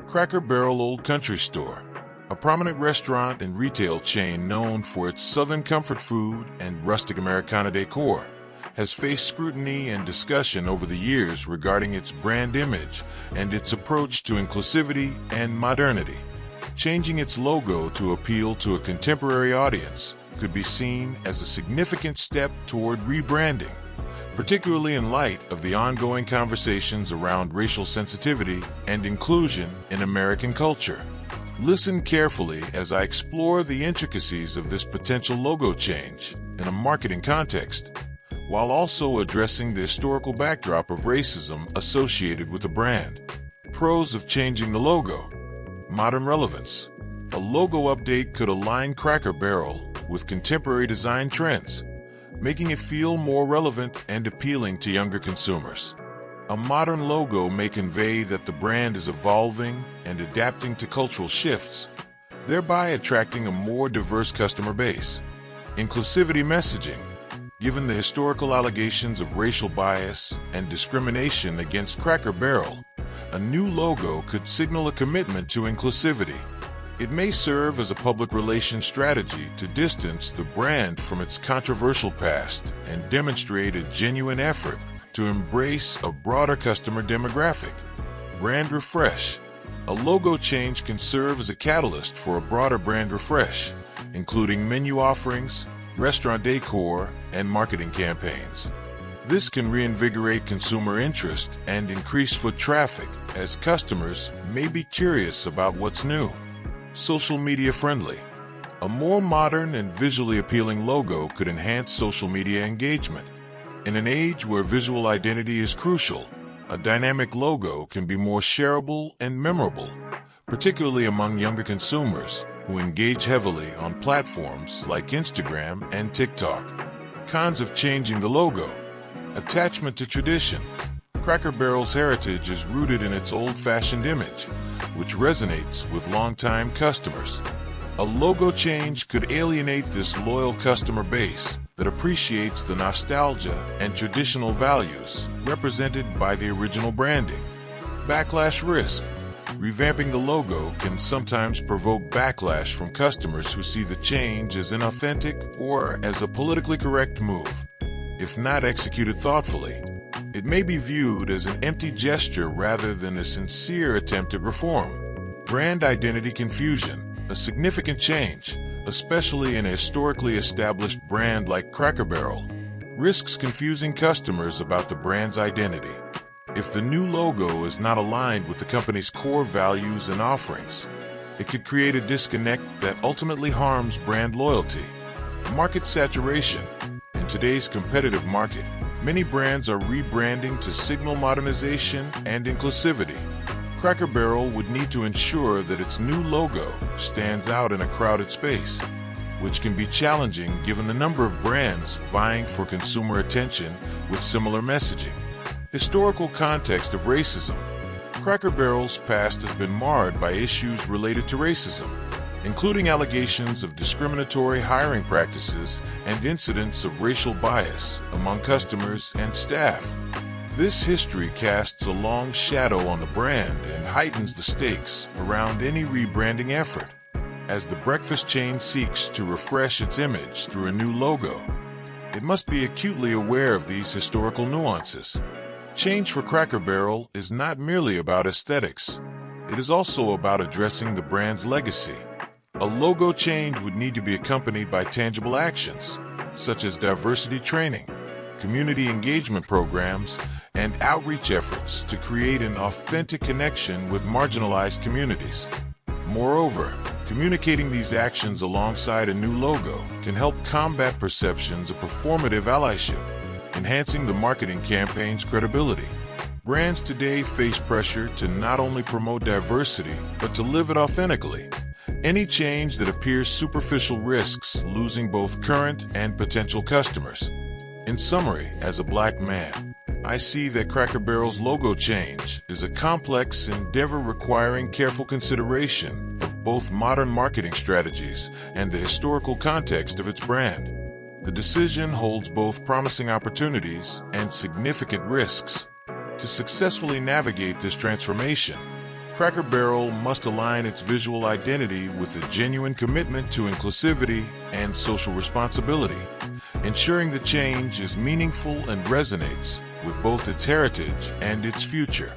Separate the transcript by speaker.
Speaker 1: Cracker Barrel Old Country Store, a prominent restaurant and retail chain known for its Southern comfort food and rustic Americana decor, has faced scrutiny and discussion over the years regarding its brand image and its approach to inclusivity and modernity. Changing its logo to appeal to a contemporary audience could be seen as a significant step toward rebranding, particularly in light of the ongoing conversations around racial sensitivity and inclusion in American culture. Listen carefully as I explore the intricacies of this potential logo change in a marketing context, while also addressing the historical backdrop of racism associated with the brand. Pros of changing the logo. Modern relevance. A logo update could align Cracker Barrel with contemporary design trends, making it feel more relevant and appealing to younger consumers. A modern logo may convey that the brand is evolving and adapting to cultural shifts, thereby attracting a more diverse customer base. Inclusivity messaging. Given the historical allegations of racial bias and discrimination against Cracker Barrel, a new logo could signal a commitment to inclusivity. It may serve as a public relations strategy to distance the brand from its controversial past and demonstrate a genuine effort to embrace a broader customer demographic. Brand refresh. A logo change can serve as a catalyst for a broader brand refresh, including menu offerings, restaurant decor, and marketing campaigns. This can reinvigorate consumer interest and increase foot traffic, as customers may be curious about what's new. Social media friendly. A more modern and visually appealing logo could enhance social media engagement. In an age where visual identity is crucial, a dynamic logo can be more shareable and memorable, particularly among younger consumers who engage heavily on platforms like Instagram and TikTok. Cons of changing the logo. Attachment to tradition. Cracker Barrel's heritage is rooted in its old-fashioned image, which resonates with longtime customers. A logo change could alienate this loyal customer base that appreciates the nostalgia and traditional values represented by the original branding. Backlash risk. Revamping the logo can sometimes provoke backlash from customers who see the change as inauthentic or as a politically correct move. If not executed thoughtfully, it may be viewed as an empty gesture rather than a sincere attempt at reform. Brand identity confusion. A significant change, especially in a historically established brand like Cracker Barrel, risks confusing customers about the brand's identity. If the new logo is not aligned with the company's core values and offerings, it could create a disconnect that ultimately harms brand loyalty. Market saturation. In today's competitive market, many brands are rebranding to signal modernization and inclusivity. Cracker Barrel would need to ensure that its new logo stands out in a crowded space, which can be challenging given the number of brands vying for consumer attention with similar messaging. Historical context of racism. Cracker Barrel's past has been marred by issues related to racism, including allegations of discriminatory hiring practices and incidents of racial bias among customers and staff. This history casts a long shadow on the brand and heightens the stakes around any rebranding effort. As the breakfast chain seeks to refresh its image through a new logo, it must be acutely aware of these historical nuances. Change for Cracker Barrel is not merely about aesthetics. It is also about addressing the brand's legacy. A logo change would need to be accompanied by tangible actions, such as diversity training, community engagement programs, and outreach efforts to create an authentic connection with marginalized communities. Moreover, communicating these actions alongside a new logo can help combat perceptions of performative allyship, enhancing the marketing campaign's credibility. Brands today face pressure to not only promote diversity, but to live it authentically. Any change that appears superficial risks losing both current and potential customers. In summary, as a Black man, I see that Cracker Barrel's logo change is a complex endeavor requiring careful consideration of both modern marketing strategies and the historical context of its brand. The decision holds both promising opportunities and significant risks. To successfully navigate this transformation, Cracker Barrel must align its visual identity with a genuine commitment to inclusivity and social responsibility, ensuring the change is meaningful and resonates with both its heritage and its future.